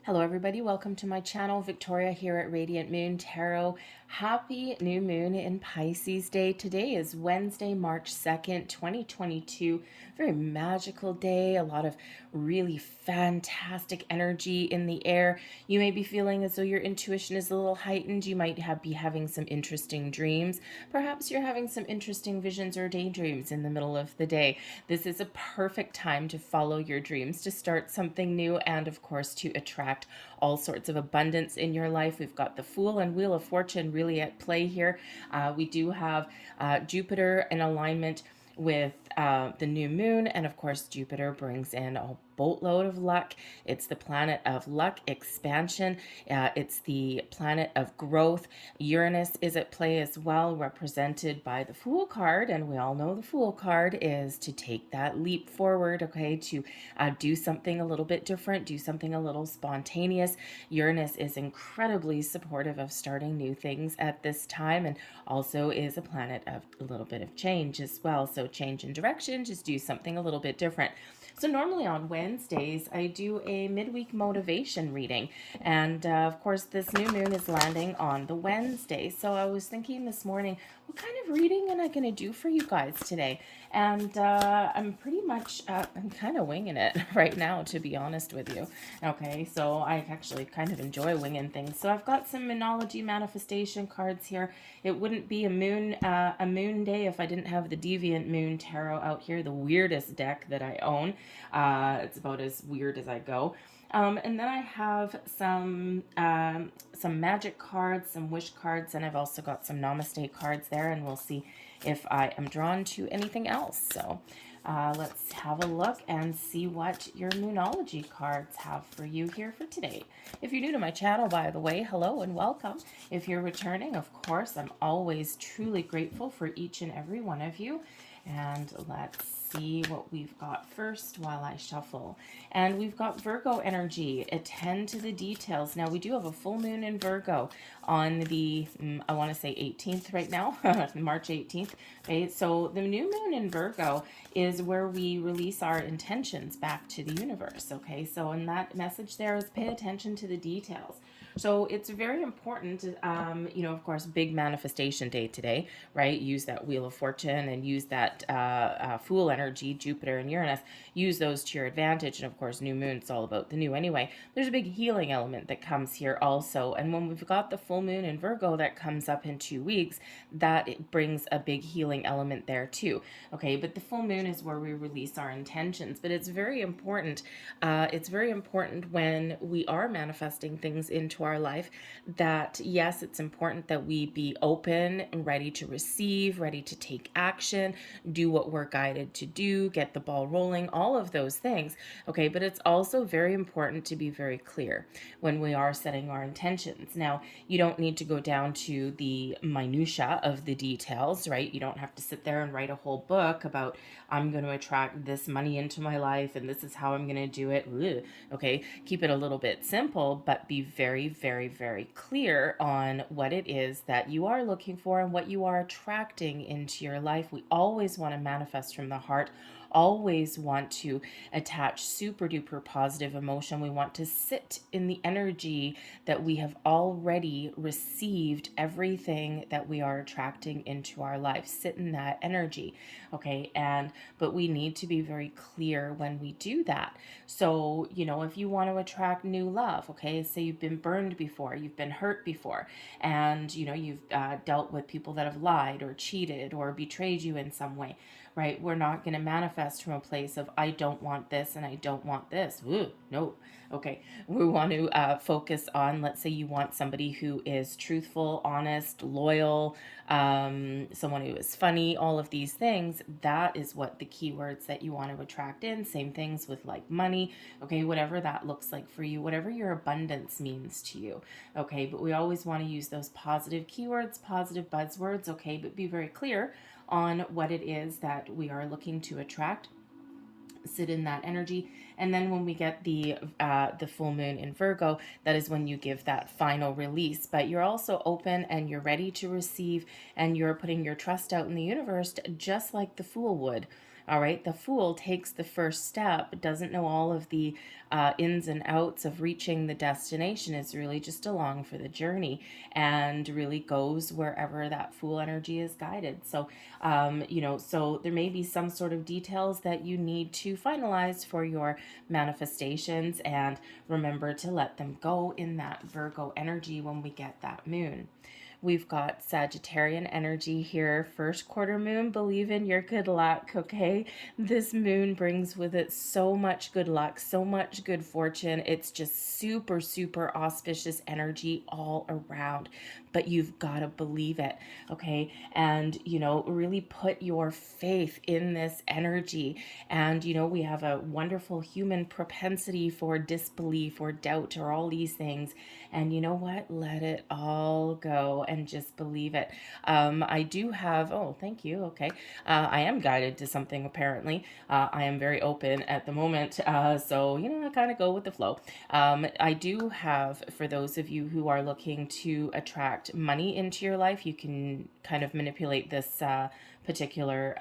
Hello everybody, welcome to my channel. Victoria here at Radiant Moon Tarot. Happy new moon in Pisces day. Today is Wednesday, March 2nd, 2022. Very magical day, a lot of really fantastic energy in the air. You may be feeling as though your intuition is a little heightened. You might be having some interesting dreams. Perhaps you're having some interesting visions or daydreams in the middle of the day. This is a perfect time to follow your dreams, to start something new, and of course to attract all sorts of abundance in your life. We've got the Fool and Wheel of Fortune really at play here. We do have Jupiter in alignment with the new moon, and of course Jupiter brings in a boatload of luck. It's the planet of luck, expansion. It's the planet of growth. Uranus is at play as well, represented by the Fool card, and we all know the Fool card is to take that leap forward, okay, to do something a little bit different, do something a little spontaneous. Uranus is incredibly supportive of starting new things at this time, and also is a planet of a little bit of change as well. So change in direction, just do something a little bit different. So normally on Wednesdays, I do a midweek motivation reading. And of course, this new moon is landing on the Wednesday. So I was thinking this morning, what kind of reading am I going to do for you guys today? And I'm pretty much, I'm kind of winging it right now, to be honest with you. Okay, so I actually kind of enjoy winging things. So I've got some Moonology manifestation cards here. It wouldn't be a moon day if I didn't have the Deviant Moon Tarot out here, the weirdest deck that I own. It's about as weird as I go. And then I have some magic cards, some wish cards, and I've also got some namaste cards there, and we'll see if I am drawn to anything else. So let's have a look and see what your Moonology cards have for you here for today. If you're new to my channel, by the way, hello and welcome. If you're returning, of course, I'm always truly grateful for each and every one of you. And let's see what we've got first while I shuffle. And we've got Virgo energy. Attend to the details. Now, we do have a full moon in Virgo on the, I want to say 18th right now, March 18th. Okay, so the new moon in Virgo is where we release our intentions back to the universe. Okay, so in that message there is pay attention to the details. So it's very important, of course, big manifestation day today, right? Use that Wheel of Fortune and use that Fool energy, Jupiter and Uranus. Use those to your advantage. And of course, new moon, it's all about the new anyway. There's a big healing element that comes here also. And when we've got the full moon in Virgo that comes up in 2 weeks, that it brings a big healing element there too. Okay, but the full moon is where we release our intentions. But it's very important. It's very important when we are manifesting things into our life that, yes, it's important that we be open and ready to receive, ready to take action, do what we're guided to do, get the ball rolling, all of those things. Okay, but it's also very important to be very clear when we are setting our intentions. Now, you don't need to go down to the minutia of the details, right? You don't have to sit there and write a whole book about, I'm going to attract this money into my life and this is how I'm going to do it. Ugh. Okay, keep it a little bit simple, but be very, very, very clear on what it is that you are looking for and what you are attracting into your life. We always want to manifest from the heart, always want to attach super duper positive emotion. We want to sit in the energy that we have already received everything that we are attracting into our life. Sit in that energy, okay? But we need to be very clear when we do that. So, if you want to attract new love, okay, say you've been burned before, you've been hurt before, and, you've dealt with people that have lied or cheated or betrayed you in some way, right? We're not going to manifest from a place of, I don't want this and I don't want this. Ooh, no. Okay. We want to focus on, let's say you want somebody who is truthful, honest, loyal, someone who is funny, all of these things. That is what the keywords that you want to attract in. Same things with like money. Okay. Whatever that looks like for you, whatever your abundance means to you. Okay. But we always want to use those positive keywords, positive buzzwords. Okay. But be very clear on what it is that we are looking to attract. Sit in that energy, and then when we get the full moon in Virgo, that is when you give that final release. But you're also open and you're ready to receive, and you're putting your trust out in the universe just like the Fool would. All right, the Fool takes the first step, doesn't know all of the ins and outs of reaching the destination, is really just along for the journey and really goes wherever that Fool energy is guided. So, so there may be some sort of details that you need to finalize for your manifestations, and remember to let them go in that Virgo energy when we get that moon. We've got Sagittarian energy here. First quarter moon, believe in your good luck, okay? This moon brings with it so much good luck, so much good fortune. It's just super, super auspicious energy all around. But you've got to believe it, okay? And, really put your faith in this energy. And, we have a wonderful human propensity for disbelief or doubt or all these things. And you know what? Let it all go and just believe it. I do have, oh, thank you. Okay. I am guided to something apparently. I am very open at the moment. So, I kind of go with the flow. I do have, for those of you who are looking to attract money into your life, you can kind of manipulate this particular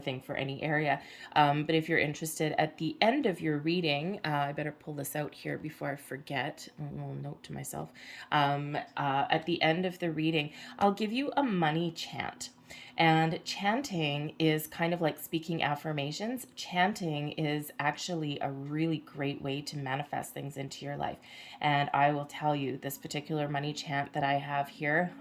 thing for any area. But if you're interested, at the end of your reading, I better pull this out here before I forget. A little note to myself. At the end of the reading, I'll give you a money chant. And chanting is kind of like speaking affirmations. Chanting is actually a really great way to manifest things into your life. And I will tell you, this particular money chant that I have here,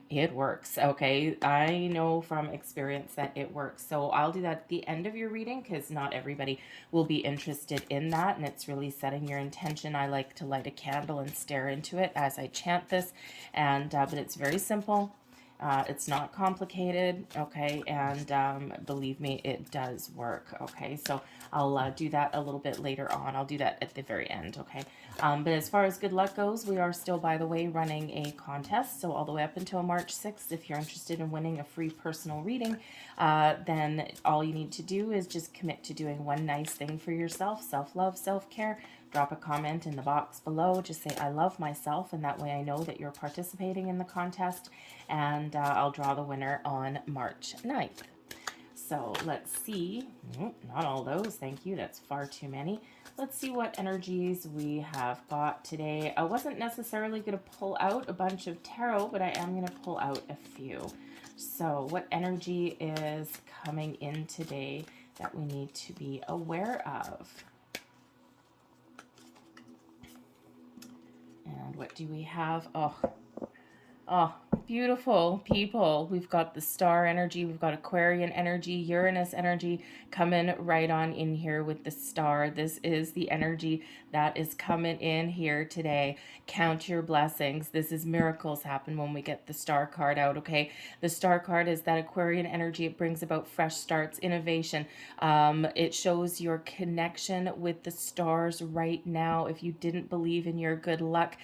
it works, okay? I know from experience that it works. So I'll do that at the end of your reading because not everybody will be interested in that, and it's really setting your intention. I like to light a candle and stare into it as I chant this, and but it's very simple. It's not complicated, okay? And believe me, it does work, okay? So I'll do that a little bit later on. I'll do that at the very end, okay? But as far as good luck goes, we are still, by the way, running a contest. So all the way up until March 6th, if you're interested in winning a free personal reading, then all you need to do is just commit to doing one nice thing for yourself, self-love, self-care. Drop a comment in the box below. Just say, I love myself, and that way I know that you're participating in the contest, and I'll draw the winner on March 9th. So let's see. Not all those, thank you. That's far too many. Let's see what energies we have got today. I wasn't necessarily going to pull out a bunch of tarot, but I am going to pull out a few. So what energy is coming in today that we need to be aware of? And what do we have? Oh, beautiful people. We've got the star energy. We've got Aquarian energy, Uranus energy coming right on in here with the star. This is the energy that is coming in here today. Count your blessings. This is miracles happen when we get the star card out, okay? The star card is that Aquarian energy. It brings about fresh starts, innovation. It shows your connection with the stars right now. If you didn't believe in your good luck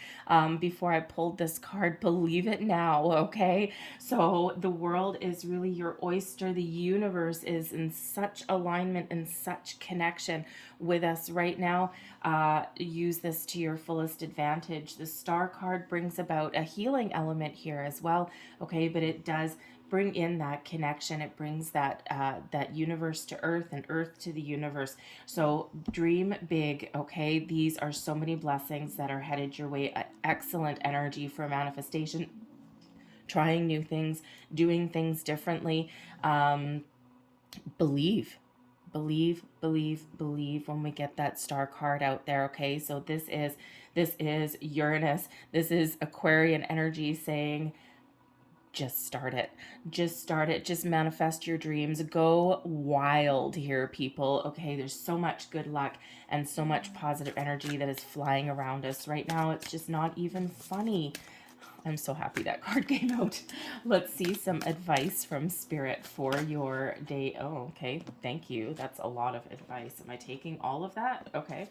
before I pulled this card, believe it now, okay? So the world is really your oyster. The universe is in such alignment and such connection with us right now. Use this to your fullest advantage. The star card brings about a healing element here as well, okay? But it does bring in that connection. It brings that that universe to earth and earth to the universe. So dream big, okay? These are so many blessings that are headed your way. Excellent energy for manifestation, trying new things, doing things differently. Believe, believe when we get that star card out there, okay? So this is Uranus. This is Aquarian energy saying, just start it. Just start it. Just manifest your dreams. Go wild here, people. Okay, there's so much good luck and so much positive energy that is flying around us right now. It's just not even funny. I'm so happy that card came out. Let's see some advice from Spirit for your day. Oh, okay. Thank you. That's a lot of advice. Am I taking all of that? Okay.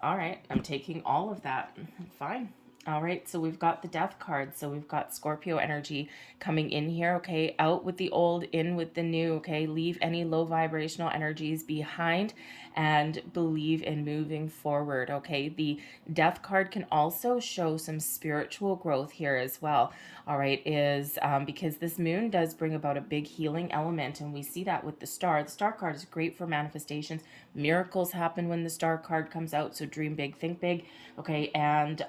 All right. I'm taking all of that. Fine. All right, so we've got the death card. So we've got Scorpio energy coming in here, okay? Out with the old, in with the new, okay? Leave any low vibrational energies behind and believe in moving forward, okay? The death card can also show some spiritual growth here as well, all right? Is because this moon does bring about a big healing element, and we see that with the star. The star card is great for manifestations. Miracles happen when the star card comes out, so dream big, think big, okay? And,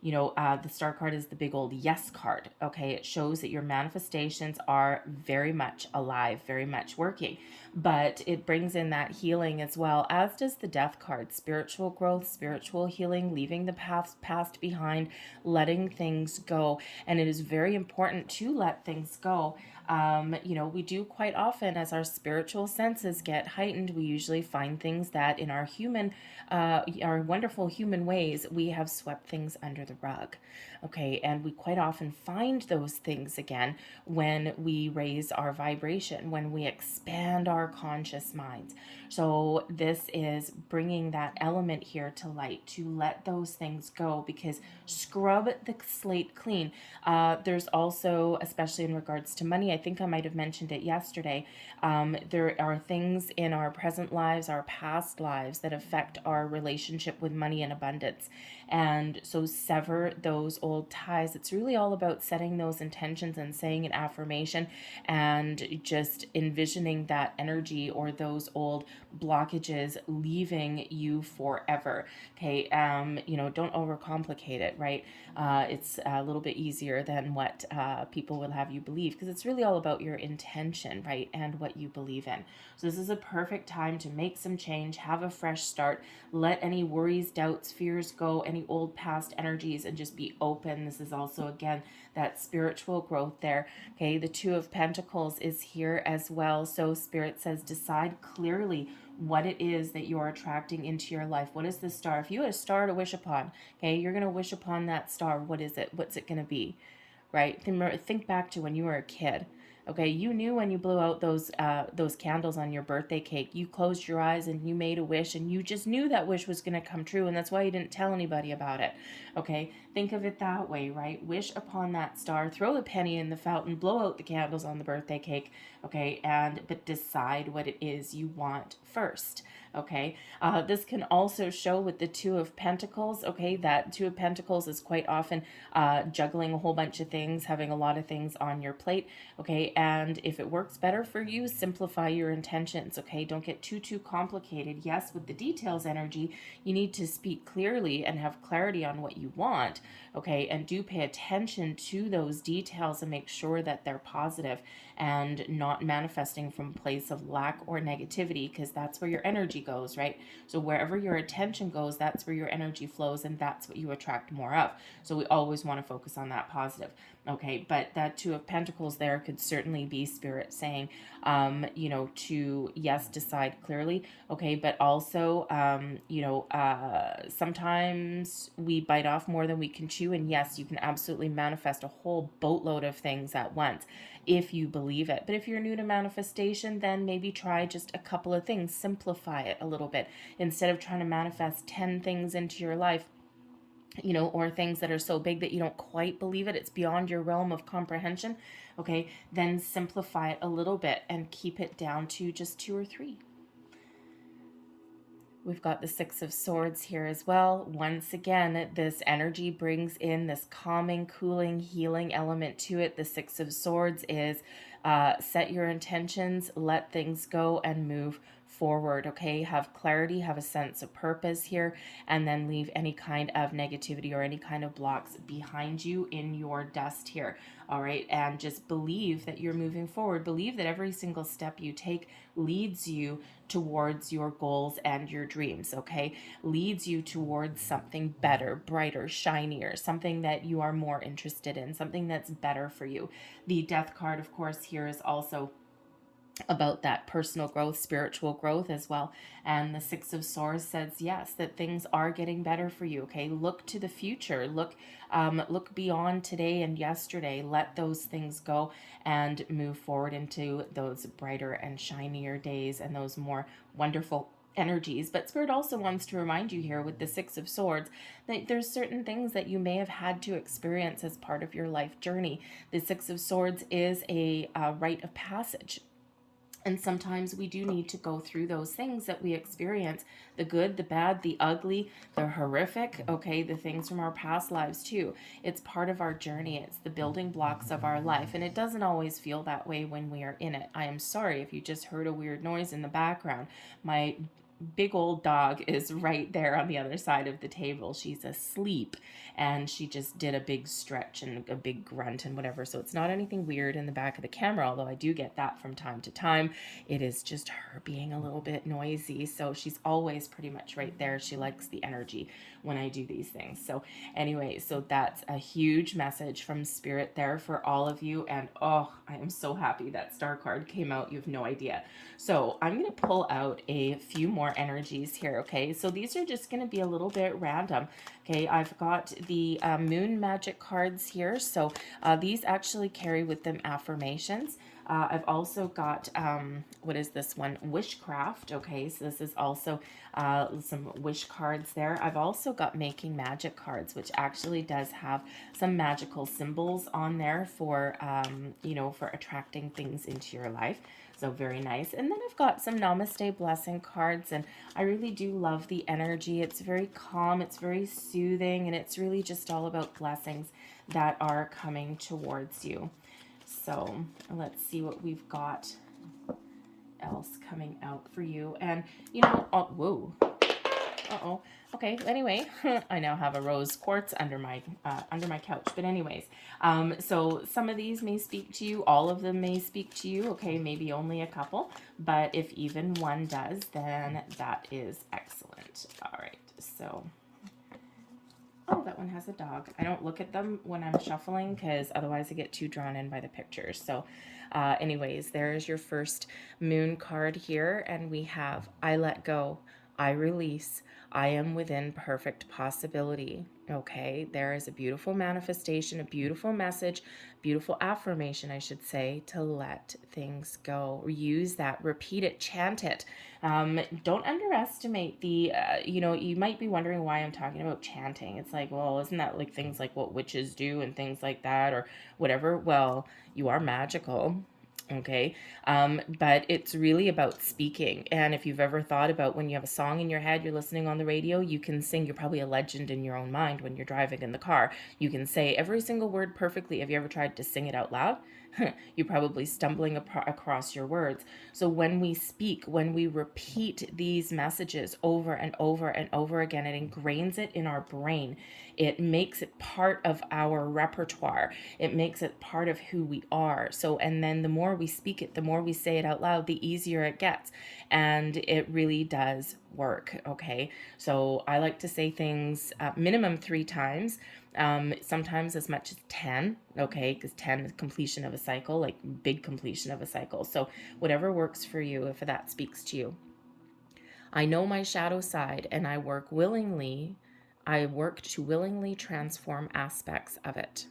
the star card is the big old yes card. Okay, it shows that your manifestations are very much alive, very much working, but it brings in that healing as well, as does the death card. Spiritual growth, spiritual healing, leaving the past behind, letting things go. And it is very important to let things go. We do quite often, as our spiritual senses get heightened, we usually find things that in our wonderful human ways, we have swept things under the rug. Okay, and we quite often find those things again when we raise our vibration, when we expand our conscious minds. So this is bringing that element here to light, to let those things go, because scrub the slate clean. There's also, especially in regards to money, I think I might have mentioned it yesterday, there are things in our present lives, our past lives, that affect our relationship with money and abundance. And so sever those old ties. It's really all about setting those intentions and saying an affirmation and just envisioning that energy or those old blockages leaving you forever. Okay. Don't overcomplicate it, right? It's a little bit easier than what people will have you believe, because it's really all about your intention, right? And what you believe in. So this is a perfect time to make some change, have a fresh start, let any worries, doubts, fears go, any old past energies, and just be open. This is also, again, that spiritual growth there. Okay, the Two of Pentacles is here as well. So Spirit says, decide clearly what it is that you're attracting into your life. What is the star? If you had a star to wish upon, okay, you're going to wish upon that star. What is it? What's it going to be? Right? Think back to when you were a kid. Okay, you knew when you blew out those candles on your birthday cake, you closed your eyes and you made a wish, and you just knew that wish was going to come true, and that's why you didn't tell anybody about it. Okay, think of it that way, right? Wish upon that star, throw the penny in the fountain, blow out the candles on the birthday cake. Okay, but decide what it is you want first. Okay, this can also show with the Two of Pentacles. Okay, that Two of Pentacles is quite often juggling a whole bunch of things, having a lot of things on your plate. Okay, and if it works better for you, simplify your intentions. Okay, don't get too complicated. Yes, with the details energy, you need to speak clearly and have clarity on what you want. Okay, and do pay attention to those details and make sure that they're positive and not manifesting from a place of lack or negativity, because that's where your energy goes, right? So wherever your attention goes, that's where your energy flows, and that's what you attract more of. So we always want to focus on that positive. Okay, but that Two of Pentacles there could certainly be Spirit saying, to, yes, decide clearly. Okay, but also, sometimes we bite off more than we can chew. And yes, you can absolutely manifest a whole boatload of things at once if you believe it. But if you're new to manifestation, then maybe try just a couple of things. Simplify it a little bit. Instead of trying to manifest 10 things into your life, or things that are so big that you don't quite believe it, it's beyond your realm of comprehension, okay, then simplify it a little bit and keep it down to just 2 or 3. We've got the Six of Swords here as well. Once again, this energy brings in this calming, cooling, healing element to it. The Six of Swords is set your intentions, let things go, and move forward. Okay, have clarity, have a sense of purpose here, and then leave any kind of negativity or any kind of blocks behind you in your dust here. All right, and just believe that you're moving forward. Believe that every single step you take leads you towards your goals and your dreams. Okay, leads you towards something better, brighter, shinier, something that you are more interested in, something that's better for you. The Death card, of course, here is also about that personal growth, spiritual growth as well. And the Six of Swords says, yes, that things are getting better for you. Okay, look to the future. Look beyond today and yesterday. Let those things go and move forward into those brighter and shinier days and those more wonderful energies. But Spirit also wants to remind you here with the Six of Swords that there's certain things that you may have had to experience as part of your life journey. The Six of Swords is a rite of passage. And sometimes we do need to go through those things that we experience, the good, the bad, the ugly, the horrific, okay, the things from our past lives too. It's part of our journey. It's the building blocks of our life. And it doesn't always feel that way when we are in it. I am sorry if you just heard a weird noise in the background. My big old dog is right there on the other side of the table. She's asleep and she just did a big stretch and a big grunt and whatever. So it's not anything weird in the back of the camera, although I do get that from time to time. It is just her being a little bit noisy. So she's always pretty much right there. She likes the energy when I do these things. So anyway, so that's a huge message from Spirit there for all of you. And oh, I am so happy that star card came out. You have no idea. So I'm going to pull out a few more energies here. Okay, so these are just going to be a little bit random. Okay, I've got the moon magic cards here. So these actually carry with them affirmations. I've also got, what is this one? Wishcraft. Okay, so this is also some wish cards there. I've also got making magic cards, which actually does have some magical symbols on there for, you know, for attracting things into your life. So very nice. And then I've got some Namaste blessing cards, and I really do love the energy. It's very calm, it's very soothing, and it's really just all about blessings that are coming towards you. So let's see what we've got else coming out for you. And you know, oh, whoa. Uh-oh. Okay, anyway, I now have a rose quartz under my couch. But anyways, so some of these may speak to you. All of them may speak to you. Okay, maybe only a couple. But if even one does, then that is excellent. All right, so... Oh, that one has a dog. I don't look at them when I'm shuffling because otherwise I get too drawn in by the pictures. So anyways, there's your first moon card here. And we have, I let go, I release, I am within perfect possibility. Okay, there is a beautiful manifestation, a beautiful message, beautiful affirmation, I should say, to let things go. Use that, repeat it, chant it. Don't underestimate the, you know, you might be wondering why I'm talking about chanting. It's like, well, isn't that like things like what witches do and things like that or whatever? Well, you are magical. Okay, but it's really about speaking. And if you've ever thought about when you have a song in your head, you're listening on the radio, you can sing. You're probably a legend in your own mind when you're driving in the car. You can say every single word perfectly. Have you ever tried to sing it out loud? You're probably stumbling across your words. So when we speak, when we repeat these messages over and over and over again, it ingrains it in our brain. It makes it part of our repertoire. It makes it part of who we are. So, and then the more we speak it, the more we say it out loud, the easier it gets. And it really does work. Okay. So I like to say things minimum 3 times. Sometimes as much as 10, okay, because 10 is completion of a cycle, like big completion of a cycle. So whatever works for you, if that speaks to you. I know my shadow side and I work to willingly transform aspects of it.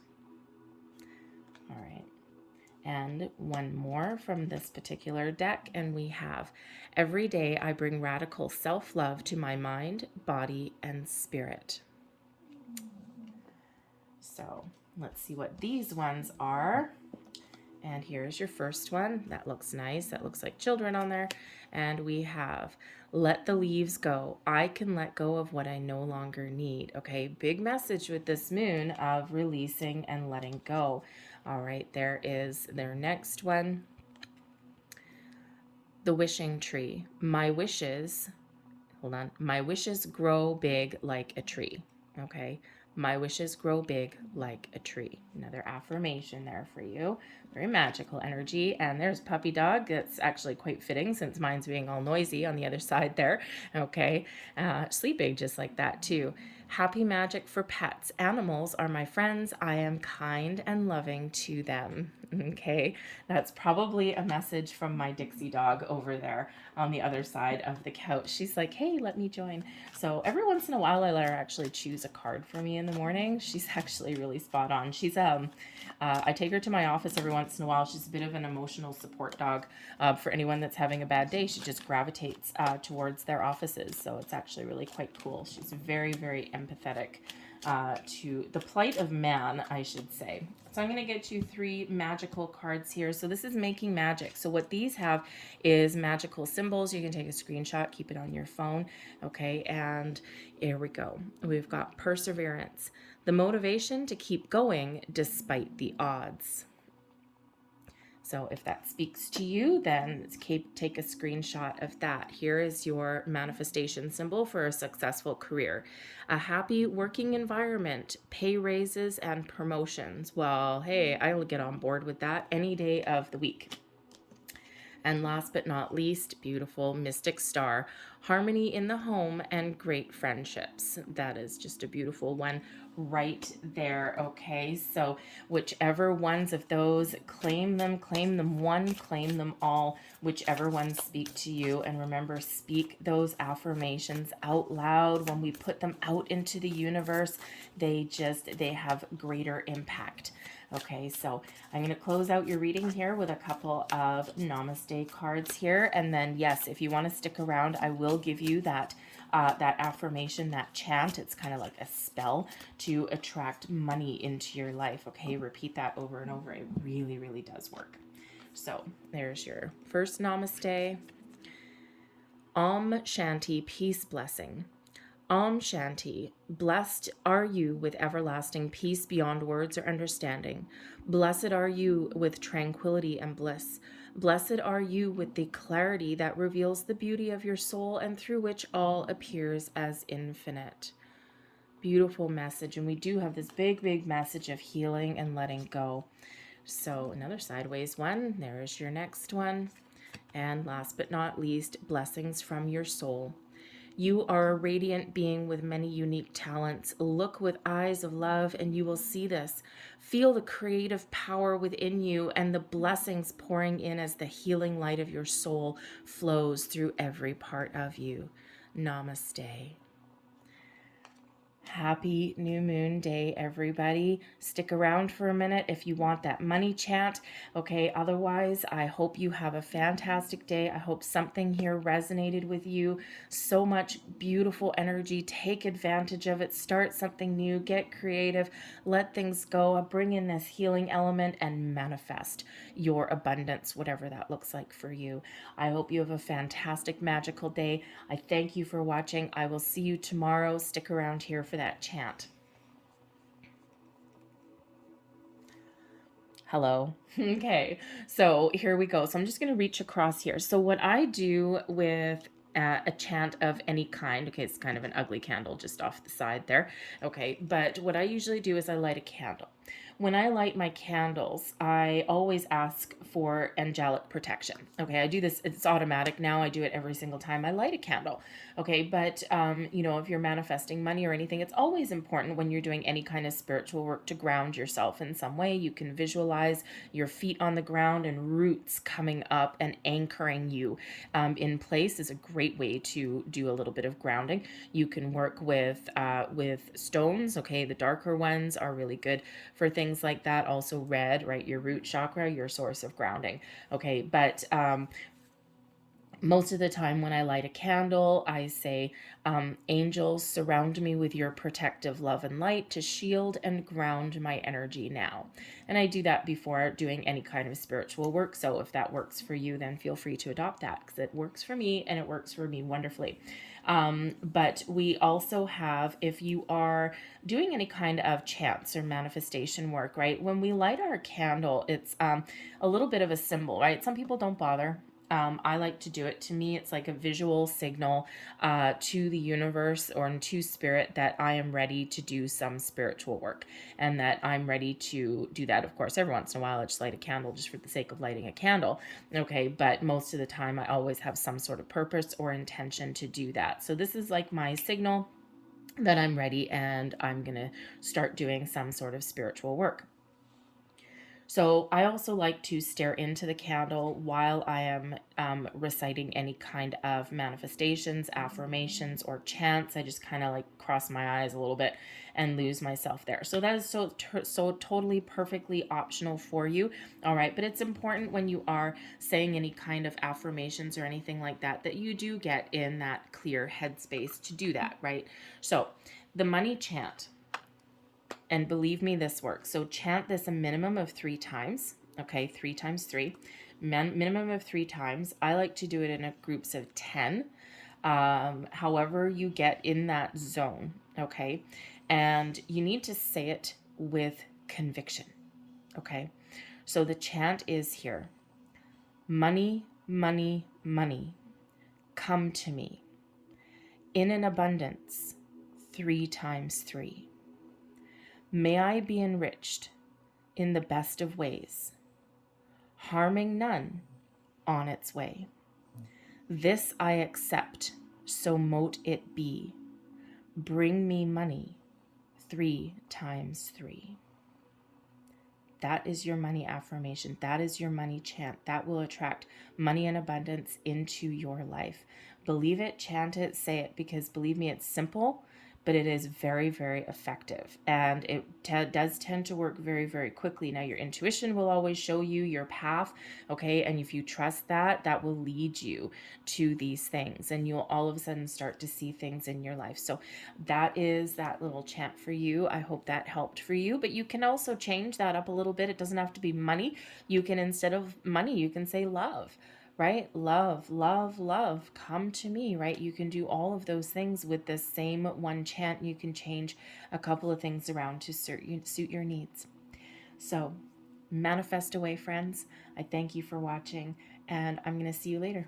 All right. And one more from this particular deck, and we have, every day I bring radical self-love to my mind, body, and spirit. So let's see what these ones are. And here's your first one. That looks nice. That looks like children on there. And we have, let the leaves go. I can let go of what I no longer need. Okay, big message with this moon of releasing and letting go. All right, there is their next one. The wishing tree. My wishes, hold on, my wishes grow big like a tree. Okay, my wishes grow big like a tree. Another affirmation there for you. Very magical energy. And there's puppy dog. That's actually quite fitting since mine's being all noisy on the other side there. Okay, sleeping just like that too. Happy magic for pets. Animals are my friends. I am kind and loving to them. Okay, that's probably a message from my Dixie dog over there on the other side of the couch. She's like, hey, let me join. So every once in a while, I let her actually choose a card for me in the morning. She's actually really spot on. I take her to my office every once in a while. She's a bit of an emotional support dog. For anyone that's having a bad day, she just gravitates towards their offices. So it's actually really quite cool. She's very, very empathetic to the plight of man, I should say. So I'm going to get you 3 magical cards here. So this is making magic. So what these have is magical symbols. You can take a screenshot, keep it on your phone. Okay, and here we go. We've got perseverance, the motivation to keep going despite the odds. So if that speaks to you, then take a screenshot of that. Here is your manifestation symbol for a successful career. A happy working environment, pay raises, and promotions. Well, hey, I'll get on board with that any day of the week. And last but not least, beautiful mystic star, harmony in the home and great friendships. That is just a beautiful one right there. Okay, so whichever ones of those, claim them one, claim them all, whichever ones speak to you. And remember, speak those affirmations out loud. When we put them out into the universe, they have greater impact. Okay, so I'm going to close out your reading here with a couple of Namaste cards here. And then, yes, if you want to stick around, I will give you that affirmation, that chant. It's kind of like a spell to attract money into your life. Okay, repeat that over and over. It really, really does work. So there's your first Namaste. Om Shanti, peace, blessing. Om Shanti, blessed are you with everlasting peace beyond words or understanding. Blessed are you with tranquility and bliss. Blessed are you with the clarity that reveals the beauty of your soul and through which all appears as infinite. Beautiful message. And we do have this big, big message of healing and letting go. So another sideways one. There's your next one. And last but not least, blessings from your soul. You are a radiant being with many unique talents. Look with eyes of love and you will see this. Feel the creative power within you and the blessings pouring in as the healing light of your soul flows through every part of you. Namaste. Happy new moon day, everybody. Stick around for a minute if you want that money chant. Okay, otherwise, I hope you have a fantastic day. I hope something here resonated with you. So much beautiful energy. Take advantage of it. Start something new. Get creative. Let things go. Bring in this healing element and manifest your abundance, whatever that looks like for you. I hope you have a fantastic, magical day. I thank you for watching. I will see you tomorrow. Stick around here for that chant. Hello. Okay, so here we go. So I'm just going to reach across here. So what I do with a chant of any kind, okay, it's kind of an ugly candle just off the side there. Okay, but what I usually do is I light a candle. When I light my candles, I always ask for angelic protection. Okay, I do this, it's automatic now. I do it every single time I light a candle. Okay, but if you're manifesting money or anything, it's always important when you're doing any kind of spiritual work to ground yourself in some way. You can visualize your feet on the ground and roots coming up and anchoring you in place is a great way to do a little bit of grounding. You can work with stones. Okay, the darker ones are really good for things like that. Also red, right? Your root chakra, your source of grounding. Okay, but most of the time when I light a candle, I say, angels, surround me with your protective love and light to shield and ground my energy now. And I do that before doing any kind of spiritual work. So if that works for you, then feel free to adopt that because it works for me and it works for me wonderfully. But we also have, if you are doing any kind of chants or manifestation work, right? When we light our candle, it's a little bit of a symbol, right? Some people don't bother. I like to do it. To me, it's like a visual signal to the universe or to spirit that I am ready to do some spiritual work and that I'm ready to do that. Of course, every once in a while, I just light a candle just for the sake of lighting a candle. Okay, but most of the time, I always have some sort of purpose or intention to do that. So this is like my signal that I'm ready and I'm going to start doing some sort of spiritual work. So I also like to stare into the candle while I am reciting any kind of manifestations, affirmations, or chants. I just kind of like cross my eyes a little bit and lose myself there. So that is so totally perfectly optional for you. All right, but it's important when you are saying any kind of affirmations or anything like that that you do get in that clear headspace to do that, right? So the money chant. And believe me, this works. So chant this a minimum of 3 times. Okay, 3 times 3. Minimum of 3 times. I like to do it in groups of 10. However you get in that zone. Okay. And you need to say it with conviction. Okay. So the chant is here. Money, money, money. Come to me. In an abundance. 3 times 3. May I be enriched in the best of ways, harming none on its way. This I accept, so mote it be. Bring me money 3 times 3. That is your money affirmation. That is your money chant. That will attract money and abundance into your life. Believe it, chant it, say it, because believe me, it's simple, but it is very, very effective. And it does tend to work very, very quickly. Now, your intuition will always show you your path, okay? And if you trust that, that will lead you to these things. And you'll all of a sudden start to see things in your life. So that is that little chant for you. I hope that helped for you. But you can also change that up a little bit. It doesn't have to be money. You can, instead of money, you can say love. Right? Love, love, love, come to me, right? You can do all of those things with this same one chant. You can change a couple of things around to suit your needs. So manifest away, friends. I thank you for watching, and I'm going to see you later.